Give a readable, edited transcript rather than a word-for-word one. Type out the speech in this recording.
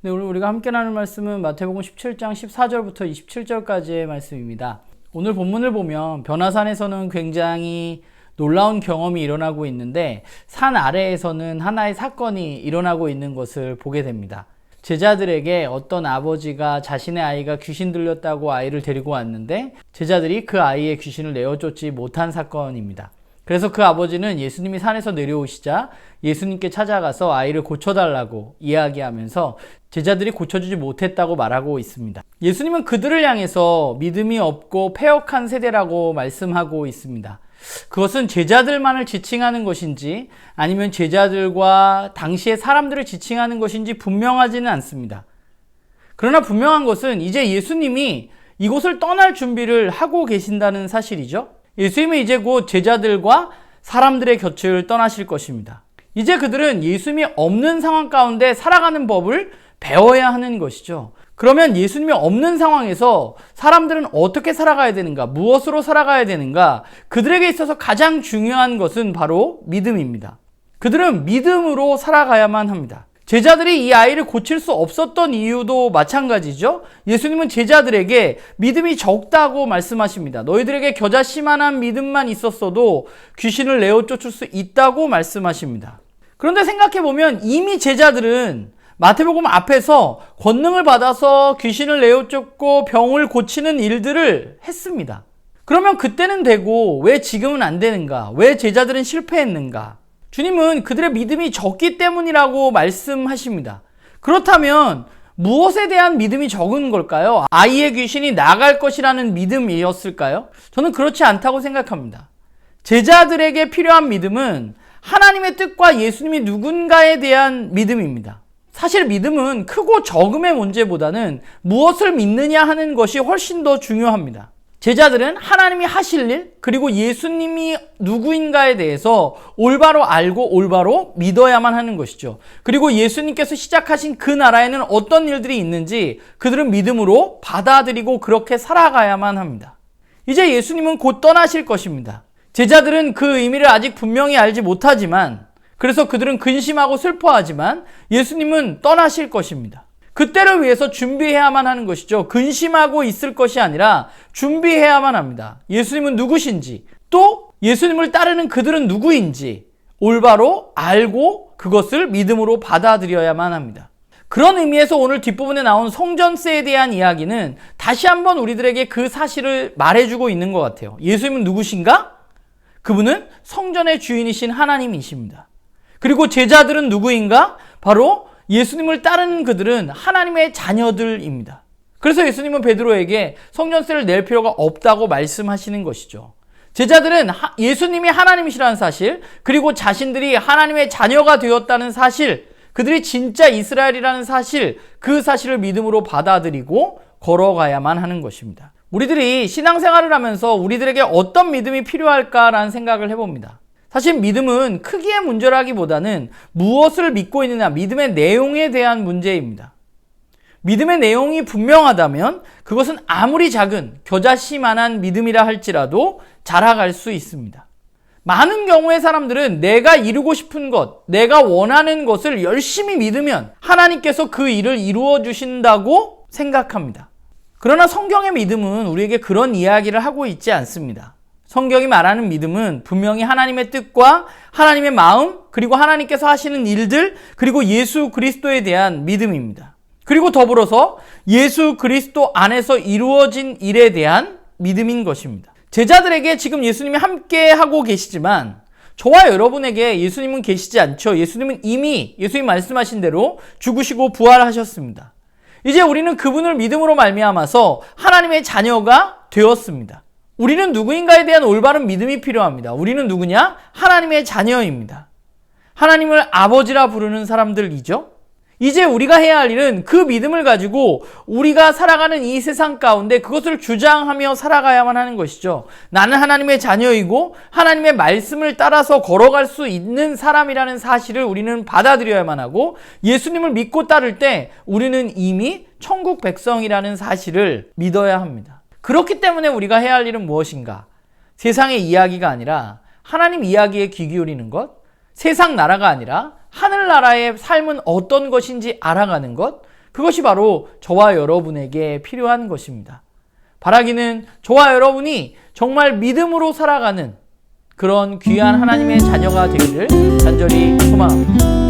네, 오늘 우리가 함께 나눌 말씀은 마태복음 17장 14절부터 27절까지의 말씀입니다. 오늘 본문을 보면 변화산에서는 굉장히 놀라운 경험이 일어나고 있는데 산 아래에서는 하나의 사건이 일어나고 있는 것을 보게 됩니다. 제자들에게 어떤 아버지가 자신의 아이가 귀신 들렸다고 아이를 데리고 왔는데 제자들이 그 아이의 귀신을 내어쫓지 못한 사건입니다. 그래서 그 아버지는 예수님이 산에서 내려오시자 예수님께 찾아가서 아이를 고쳐달라고 이야기하면서 제자들이 고쳐주지 못했다고 말하고 있습니다. 예수님은 그들을 향해서 믿음이 없고 패역한 세대라고 말씀하고 있습니다. 그것은 제자들만을 지칭하는 것인지 아니면 제자들과 당시의 사람들을 지칭하는 것인지 분명하지는 않습니다. 그러나 분명한 것은 이제 예수님이 이곳을 떠날 준비를 하고 계신다는 사실이죠. 예수님은 이제 곧 제자들과 사람들의 곁을 떠나실 것입니다. 이제 그들은 예수님이 없는 상황 가운데 살아가는 법을 배워야 하는 것이죠. 그러면 예수님이 없는 상황에서 사람들은 어떻게 살아가야 되는가, 무엇으로 살아가야 되는가, 그들에게 있어서 가장 중요한 것은 바로 믿음입니다. 그들은 믿음으로 살아가야만 합니다. 제자들이 이 아이를 고칠 수 없었던 이유도 마찬가지죠. 예수님은 제자들에게 믿음이 적다고 말씀하십니다. 너희들에게 겨자씨만한 믿음만 있었어도 귀신을 내어쫓을 수 있다고 말씀하십니다. 그런데 생각해보면 이미 제자들은 마태복음 앞에서 권능을 받아서 귀신을 내어쫓고 병을 고치는 일들을 했습니다. 그러면 그때는 되고 왜 지금은 안 되는가? 왜 제자들은 실패했는가? 주님은 그들의 믿음이 적기 때문이라고 말씀하십니다. 그렇다면 무엇에 대한 믿음이 적은 걸까요? 아이의 귀신이 나갈 것이라는 믿음이었을까요? 저는 그렇지 않다고 생각합니다. 제자들에게 필요한 믿음은 하나님의 뜻과 예수님이 누군가에 대한 믿음입니다. 사실 믿음은 크고 적음의 문제보다는 무엇을 믿느냐 하는 것이 훨씬 더 중요합니다. 제자들은 하나님이 하실 일, 그리고 예수님이 누구인가에 대해서 올바로 알고 올바로 믿어야만 하는 것이죠. 그리고 예수님께서 시작하신 그 나라에는 어떤 일들이 있는지 그들은 믿음으로 받아들이고 그렇게 살아가야만 합니다. 이제 예수님은 곧 떠나실 것입니다. 제자들은 그 의미를 아직 분명히 알지 못하지만, 그래서 그들은 근심하고 슬퍼하지만 예수님은 떠나실 것입니다. 그때를 위해서 준비해야만 하는 것이죠. 근심하고 있을 것이 아니라 준비해야만 합니다. 예수님은 누구신지, 또 예수님을 따르는 그들은 누구인지 올바로 알고 그것을 믿음으로 받아들여야만 합니다. 그런 의미에서 오늘 뒷부분에 나온 성전세에 대한 이야기는 다시 한번 우리들에게 그 사실을 말해주고 있는 것 같아요. 예수님은 누구신가? 그분은 성전의 주인이신 하나님이십니다. 그리고 제자들은 누구인가? 바로 예수님을 따르는 그들은 하나님의 자녀들입니다. 그래서 예수님은 베드로에게 성전세를 낼 필요가 없다고 말씀하시는 것이죠. 제자들은 예수님이 하나님이시라는 사실, 그리고 자신들이 하나님의 자녀가 되었다는 사실, 그들이 진짜 이스라엘이라는 사실, 그 사실을 믿음으로 받아들이고 걸어가야만 하는 것입니다. 우리들이 신앙생활을 하면서 우리들에게 어떤 믿음이 필요할까라는 생각을 해봅니다. 사실 믿음은 크기의 문제라기보다는 무엇을 믿고 있느냐, 믿음의 내용에 대한 문제입니다. 믿음의 내용이 분명하다면 그것은 아무리 작은 겨자씨만한 믿음이라 할지라도 자라갈 수 있습니다. 많은 경우의 사람들은 내가 이루고 싶은 것, 내가 원하는 것을 열심히 믿으면 하나님께서 그 일을 이루어 주신다고 생각합니다. 그러나 성경의 믿음은 우리에게 그런 이야기를 하고 있지 않습니다. 성경이 말하는 믿음은 분명히 하나님의 뜻과 하나님의 마음, 그리고 하나님께서 하시는 일들, 그리고 예수 그리스도에 대한 믿음입니다. 그리고 더불어서 예수 그리스도 안에서 이루어진 일에 대한 믿음인 것입니다. 제자들에게 지금 예수님이 함께 하고 계시지만 저와 여러분에게 예수님은 계시지 않죠. 예수님은 이미 예수님 말씀하신 대로 죽으시고 부활하셨습니다. 이제 우리는 그분을 믿음으로 말미암아서 하나님의 자녀가 되었습니다. 우리는 누구인가에 대한 올바른 믿음이 필요합니다. 우리는 누구냐? 하나님의 자녀입니다. 하나님을 아버지라 부르는 사람들이죠. 이제 우리가 해야 할 일은 그 믿음을 가지고 우리가 살아가는 이 세상 가운데 그것을 주장하며 살아가야만 하는 것이죠. 나는 하나님의 자녀이고 하나님의 말씀을 따라서 걸어갈 수 있는 사람이라는 사실을 우리는 받아들여야만 하고, 예수님을 믿고 따를 때 우리는 이미 천국 백성이라는 사실을 믿어야 합니다. 그렇기 때문에 우리가 해야 할 일은 무엇인가? 세상의 이야기가 아니라 하나님 이야기에 귀 기울이는 것, 세상 나라가 아니라 하늘나라의 삶은 어떤 것인지 알아가는 것, 그것이 바로 저와 여러분에게 필요한 것입니다. 바라기는 저와 여러분이 정말 믿음으로 살아가는 그런 귀한 하나님의 자녀가 되기를 간절히 소망합니다.